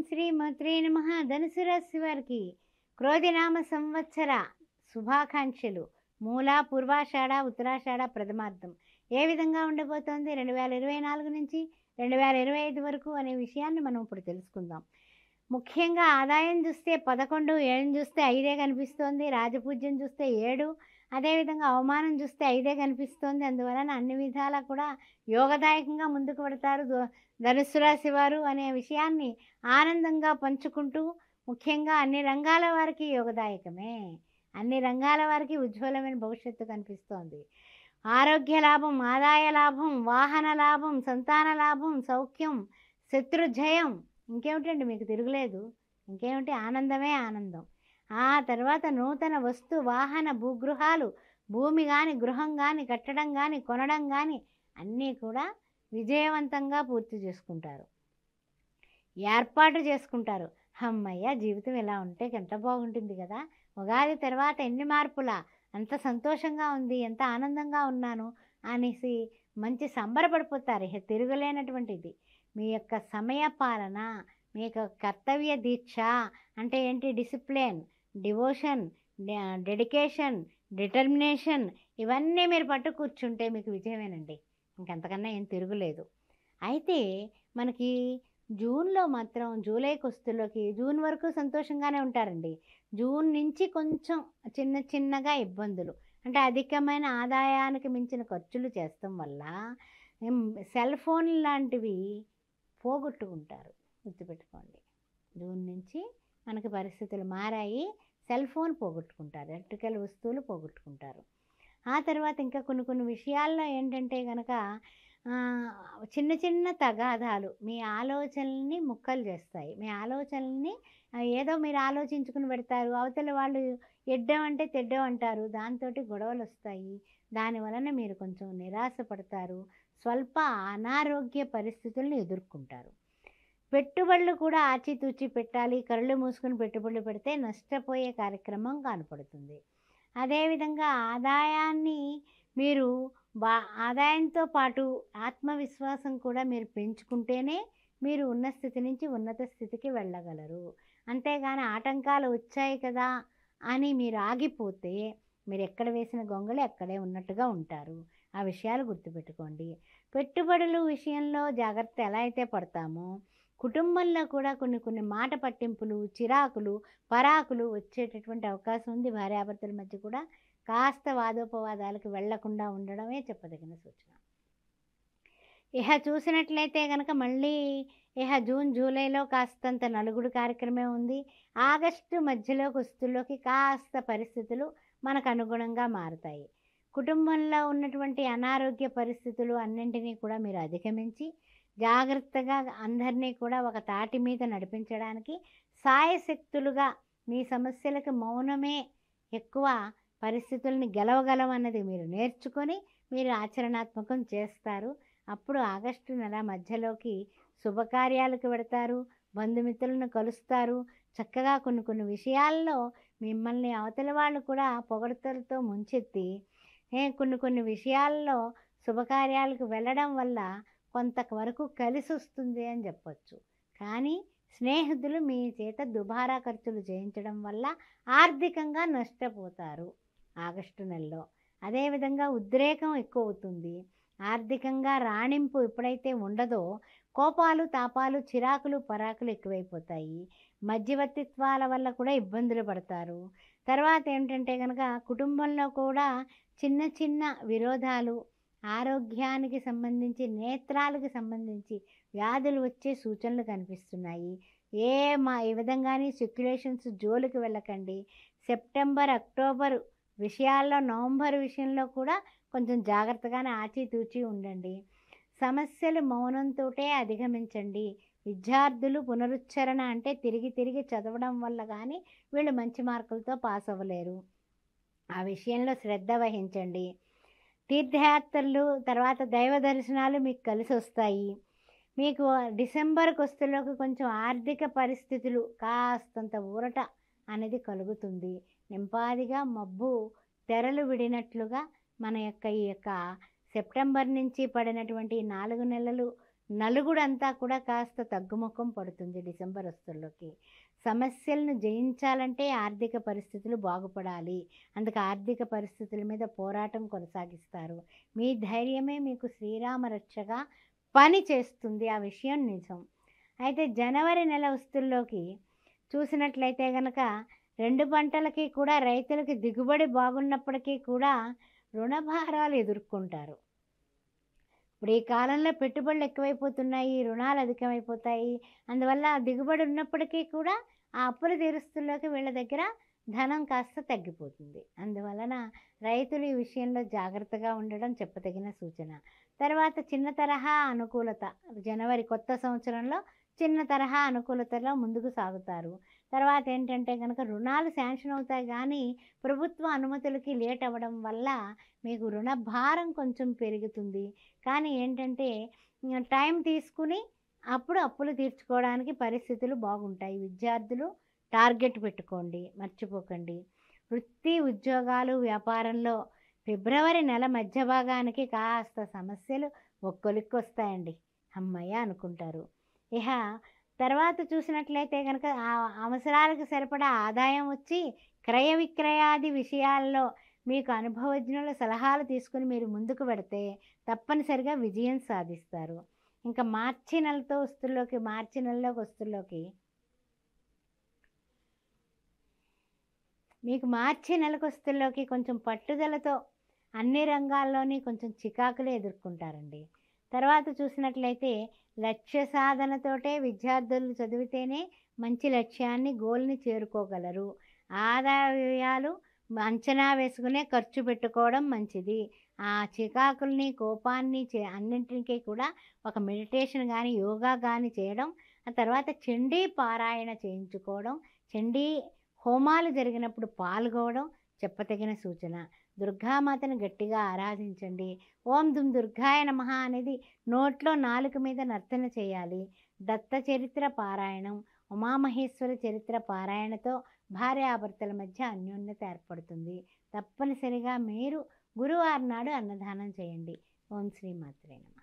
శ్రీమాత్రే నమః. ధనుసు రాశి వారికి క్రోధినామ సంవత్సర శుభాకాంక్షలు. మూల, పూర్వాషాఢ, ఉత్తరాషాఢ, ప్రథమార్థం ఏ విధంగా ఉండబోతోంది 2024 నుంచి 2025 వరకు అనే విషయాన్ని మనం ఇప్పుడు తెలుసుకుందాం. ముఖ్యంగా ఆదాయం చూస్తే 11, వ్యయం చూస్తే 5 కనిపిస్తోంది, రాజపూజ్యం చూస్తే 7, అదేవిధంగా అవమానం చూస్తే 5 కనిపిస్తోంది. అందువలన అన్ని విధాలా కూడా యోగదాయకంగా ముందుకు పడతారు ధనుస్సు రాశి వారు అనే విషయాన్ని ఆనందంగా పంచుకుంటూ, ముఖ్యంగా అన్ని రంగాల వారికి యోగదాయకమే, అన్ని రంగాల వారికి ఉజ్వలమైన భవిష్యత్తు కనిపిస్తోంది. ఆరోగ్య లాభం, ఆదాయ లాభం, వాహన లాభం, సంతాన లాభం, సౌఖ్యం, శత్రుజయం, ఇంకేమిటండి మీకు తిరుగులేదు, ఇంకేమిటి, ఆనందమే ఆనందం. ఆ తర్వాత నూతన వస్తు వాహన భూగృహాలు, భూమి కానీ గృహం కానీ కట్టడం కానీ కొనడం కానీ అన్నీ కూడా విజయవంతంగా పూర్తి చేసుకుంటారు, ఏర్పాటు చేసుకుంటారు. అమ్మయ్య, జీవితం ఇలా ఉంటే ఎంత బాగుంటుంది కదా, ఉగాది తర్వాత ఎన్ని మార్పులా, అంత సంతోషంగా ఉంది, ఎంత ఆనందంగా ఉన్నాను అనేసి మంచి సంబరపడిపోతారు. తిరుగులేనటువంటిది మీ యొక్క సమయ పాలన, మీ యొక్క కర్తవ్య దీక్ష అంటే ఏంటి, డిసిప్లిన్, డివోషన్, డెడికేషన్, డిటర్మినేషన్, ఇవన్నీ మీరు పట్టు కూర్చుంటే మీకు విజయమేనండి, ఇంకంతకన్నా ఏం తిరుగులేదు. అయితే మనకి జూన్లో మాత్రం జూలైకి వస్తులోకి జూన్ వరకు సంతోషంగానే ఉంటారండి. జూన్ నుంచి కొంచెం చిన్న చిన్నగా ఇబ్బందులు, అంటే అధికమైన ఆదాయానికి మించిన ఖర్చులు చేస్తాం వల్ల సెల్ ఫోన్ లాంటివి పోగొట్టుకుంటారు, గుర్తుపెట్టుకోండి. జూన్ నుంచి మనకి పరిస్థితులు మారాయి, సెల్ ఫోన్ పోగొట్టుకుంటారు, ఎలక్ట్రికల్ వస్తువులు పోగొట్టుకుంటారు. ఆ తర్వాత ఇంకా కొన్ని విషయాల్లో ఏంటంటే కనుక చిన్న చిన్న తగాదాలు మీ ఆలోచనల్ని ముక్కలు చేస్తాయి. మీ ఆలోచనల్ని ఏదో మీరు ఆలోచించుకుని పెడతారు, అవతల వాళ్ళు ఎడ్డం అంటే తెడ్డం అంటారు, దాంతో గొడవలు వస్తాయి. దానివలన మీరు కొంచెం నిరాశ పడతారు, స్వల్ప అనారోగ్య పరిస్థితులను ఎదుర్కొంటారు. పెట్టుబడులు కూడా ఆచితూచి పెట్టాలి, కళ్ళు మూసుకుని పెట్టుబడులు పెడితే నష్టపోయే కార్యక్రమం కనపడుతుంది. అదేవిధంగా ఆదాయాన్ని మీరు ఆదాయంతో పాటు ఆత్మవిశ్వాసం కూడా మీరు పెంచుకుంటేనే మీరు ఉన్న స్థితి నుంచి ఉన్నత స్థితికి వెళ్ళగలరు. అంతేగాని ఆటంకాలు వచ్చాయి కదా అని మీరు ఆగిపోతే మీరు ఎక్కడ వేసిన గొంగళి అక్కడే ఉన్నట్టుగా ఉంటారు. ఆ విషయాలు గుర్తుపెట్టుకోండి. పెట్టుబడులు విషయంలో జాగ్రత్త ఎలా అయితే పడతామో, కుటుంబంలో కూడా కొన్ని మాట పట్టింపులు, చిరాకులు, పరాకులు వచ్చేటటువంటి అవకాశం ఉంది. భార్యాభర్తల మధ్య కూడా కాస్త వాదోపవాదాలకు వెళ్లకుండా ఉండడమే చెప్పదగిన సూచన. చూసినట్లయితే కనుక మళ్ళీ జూన్ జూలైలో కాస్తంత నలుగుడు కార్యక్రమం ఉంది. ఆగస్టు మధ్యలోకి వస్తులోకి కాస్త పరిస్థితులు మనకు అనుగుణంగా మారుతాయి. కుటుంబంలో ఉన్నటువంటి అనారోగ్య పరిస్థితులు అన్నింటినీ కూడా మీరు అధిగమించి జాగ్రత్తగా అందరినీ కూడా ఒక తాటి మీద నడిపించడానికి సాయశక్తులుగా మీ సమస్యలకు మౌనమే ఎక్కువ పరిస్థితుల్ని గెలవగలమన్నది మీరు నేర్చుకొని మీరు ఆచరణాత్మకం చేస్తారు. అప్పుడు ఆగస్టు నెల మధ్యలోకి శుభకార్యాలకు వెడతారు, బంధుమిత్రులను కలుస్తారు. చక్కగా కొన్ని విషయాల్లో మిమ్మల్ని అవతల వాళ్ళు కూడా పొగడ్తలతో ముంచెత్తి కొన్ని విషయాల్లో శుభకార్యాలకు వెళ్ళడం వల్ల కొంతవరకు కలిసి వస్తుంది అని చెప్పచ్చు. కానీ స్నేహితులు మీ చేత దుబారా ఖర్చులు చేయించడం వల్ల ఆర్థికంగా నష్టపోతారు ఆగస్టు నెలలో. అదేవిధంగా ఉద్రేకం ఎక్కువ అవుతుంది, ఆర్థికంగా రాణింపు ఎప్పుడైతే ఉండదో కోపాలు, తాపాలు, చిరాకులు, పరాకులు ఎక్కువైపోతాయి. మధ్యవర్తిత్వాల వల్ల కూడా ఇబ్బందులు పడతారు. తర్వాత ఏంటంటే కనుక కుటుంబంలో కూడా చిన్న చిన్న విరోధాలు, ఆరోగ్యానికి సంబంధించి, నేత్రాలకు సంబంధించి వ్యాధులు వచ్చే సూచనలు కనిపిస్తున్నాయి. ఈ విధంగానే స్పెక్యులేషన్స్ జోలికి వెళ్ళకండి. సెప్టెంబర్, అక్టోబర్ విషయాల్లో, నవంబర్ విషయంలో కూడా కొంచెం జాగ్రత్తగానే ఆచితూచి ఉండండి. సమస్యలు మౌనంతో అధిగమించండి. విద్యార్థులు పునరుచ్చరణ అంటే తిరిగి చదవడం వల్ల కానీ వీళ్ళు మంచి మార్కులతో పాస్ అవ్వలేరు, ఆ విషయంలో శ్రద్ధ వహించండి. తీర్థయాత్రలు, తర్వాత దైవ దర్శనాలు మీకు కలిసి వస్తాయి. మీకు డిసెంబర్కి వస్తులోకి కొంచెం ఆర్థిక పరిస్థితులు కాస్తంత ఊరట అనేది కలుగుతుంది. నింపాదిగా మబ్బు తెరలు విడినట్లుగా మన యొక్క ఈ యొక్క సెప్టెంబర్ నుంచి పడినటువంటి 4 నెలలు నలుగుడంతా కూడా కాస్త తగ్గుముఖం పడుతుంది డిసెంబర్ వస్తుల్లోకి. సమస్యలను జయించాలంటే ఆర్థిక పరిస్థితులు బాగుపడాలి. అందుకు ఆర్థిక పరిస్థితుల మీద పోరాటం కొనసాగిస్తారు. మీ ధైర్యమే మీకు శ్రీరామ రక్షగా పని చేస్తుంది. ఆ విషయం నిజం. అయితే జనవరి నెల వస్తుల్లోకి చూసినట్లయితే గనక 2 పంటలకి కూడా రైతులకి దిగుబడి బాగున్నప్పటికీ కూడా రుణభారాలు ఎదుర్కొంటారు. ఇప్పుడు ఈ కాలంలో పెట్టుబడులు ఎక్కువైపోతున్నాయి, రుణాలు అధికమైపోతాయి. అందువల్ల దిగుబడి ఉన్నప్పటికీ కూడా ఆ అప్పులు తీరుస్తుల్లోకి వీళ్ళ దగ్గర ధనం కాస్త తగ్గిపోతుంది. అందువలన రైతులు ఈ విషయంలో జాగ్రత్తగా ఉండడం చెప్పదగిన సూచన. తర్వాత చిన్న తరహా అనుకూలత. జనవరి కొత్త సంవత్సరంలో చిన్న తరహా అనుకూలతలో ముందుకు సాగుతారు. తర్వాత ఏంటంటే కనుక రుణాలు శాంక్షన్ అవుతాయి కానీ ప్రభుత్వ అనుమతులకి లేట్ అవ్వడం వల్ల మీకు రుణ భారం కొంచెం పెరుగుతుంది. కానీ ఏంటంటే టైం తీసుకుని అప్పుడు అప్పులు తీర్చుకోవడానికి పరిస్థితులు బాగుంటాయి. విద్యార్థులు టార్గెట్ పెట్టుకోండి, మర్చిపోకండి. వృత్తి, ఉద్యోగాలు, వ్యాపారంలో ఫిబ్రవరి నెల మధ్య భాగానికి కాస్త సమస్యలు ఒక్కొలిక్కొస్తాయండి. హమ్మయ్య అనుకుంటారు. ఇహ తర్వాత చూసినట్లయితే కనుక ఆ అవసరాలకు సరిపడా ఆదాయం వచ్చి క్రయ విక్రయాది విషయాల్లో మీకు అనుభవజ్ఞుల సలహాలు తీసుకుని మీరు ముందుకు పెడితే తప్పనిసరిగా విజయం సాధిస్తారు. ఇంకా మార్చి నెలలోకి వస్తుల్లోకి మీకు మార్చి నెలకు వస్తుల్లోకి కొంచెం పట్టుదలతో అన్ని రంగాల్లోని కొంచెం చికాకులు ఎదుర్కొంటారండి. తర్వాత చూసినట్లయితే లక్ష్య సాధనతోటే విద్యార్థులు చదివితేనే మంచి లక్ష్యాన్ని, గోల్ని చేరుకోగలరు. ఆదాయ వ్యయాలు అంచనా వేసుకునే ఖర్చు పెట్టుకోవడం మంచిది. ఆ చికాకుల్ని, కోపాన్ని అన్నింటికీ కూడా ఒక మెడిటేషన్ కానీ, యోగా కానీ చేయడం, ఆ తర్వాత చండీ పారాయణ చేయించుకోవడం, చండీ హోమాలు జరిగినప్పుడు పాల్గొవడం చెప్పతగిన సూచన. దుర్గామాతను గట్టిగా ఆరాధించండి. ఓం దుమ్ దుర్గాయ నమః అనేది నోట్లో నాలుక మీద నర్తన చేయాలి. దత్త చరిత్ర పారాయణం, ఉమామహేశ్వర చరిత్ర పారాయణతో భార్యాభర్తల మధ్య అన్యోన్యత ఏర్పడుతుంది. తప్పనిసరిగా మీరు గురువారం నాడు అన్నదానం చేయండి. ఓం శ్రీ మాత్రే నమః.